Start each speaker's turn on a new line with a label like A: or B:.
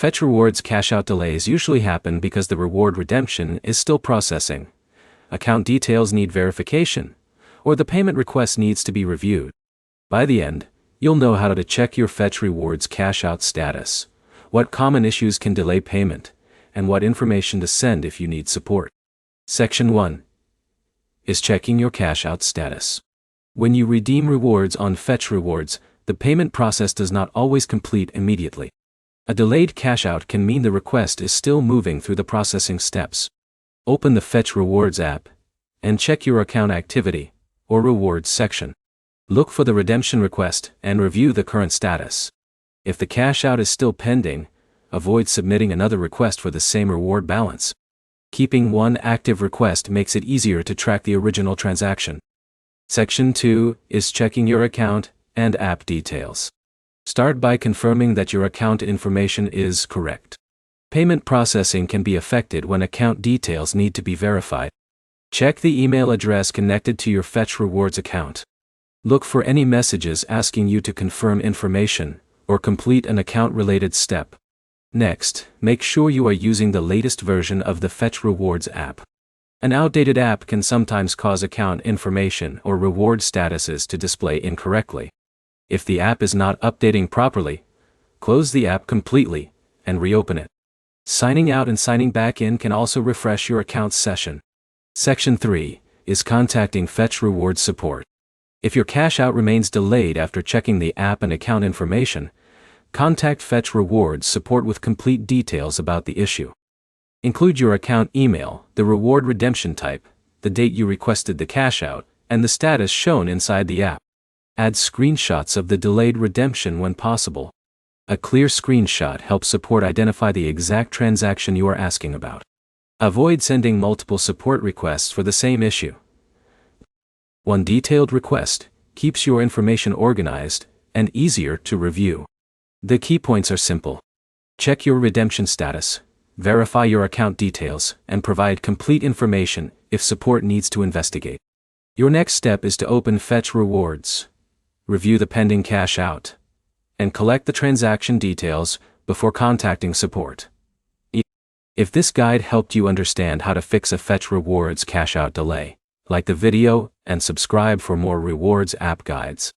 A: Fetch Rewards cash out delays usually happen because the reward redemption is still processing, account details need verification, or the payment request needs to be reviewed. By the end, you'll know how to check your Fetch Rewards cash out status, what common issues can delay payment, and what information to send if you need support. Section 1 is checking your cash out status. When you redeem rewards on Fetch Rewards, the payment process does not always complete immediately. A delayed cash out can mean the request is still moving through the processing steps. Open the Fetch Rewards app and check your account activity or rewards section. Look for the redemption request and review the current status. If the cash out is still pending, avoid submitting another request for the same reward balance. Keeping one active request makes it easier to track the original transaction. Section 2 is checking your account and app details. Start by confirming that your account information is correct. Payment processing can be affected when account details need to be verified. Check the email address connected to your Fetch Rewards account. Look for any messages asking you to confirm information or complete an account-related step. Next, make sure you are using the latest version of the Fetch Rewards app. An outdated app can sometimes cause account information or reward statuses to display incorrectly. If the app is not updating properly, close the app completely and reopen it. Signing out and signing back in can also refresh your account session. Section 3 is contacting Fetch Rewards support. If your cash out remains delayed after checking the app and account information, contact Fetch Rewards support with complete details about the issue. Include your account email, the reward redemption type, the date you requested the cash out, and the status shown inside the app. Add screenshots of the delayed redemption when possible. A clear screenshot helps support identify the exact transaction you are asking about. Avoid sending multiple support requests for the same issue. One detailed request keeps your information organized and easier to review. The key points are simple. Check your redemption status, verify your account details, and provide complete information if support needs to investigate. Your next step is to open Fetch Rewards, review the pending cash out, and collect the transaction details before contacting support. If this guide helped you understand how to fix a Fetch Rewards cash out delay, like the video and subscribe for more rewards app guides.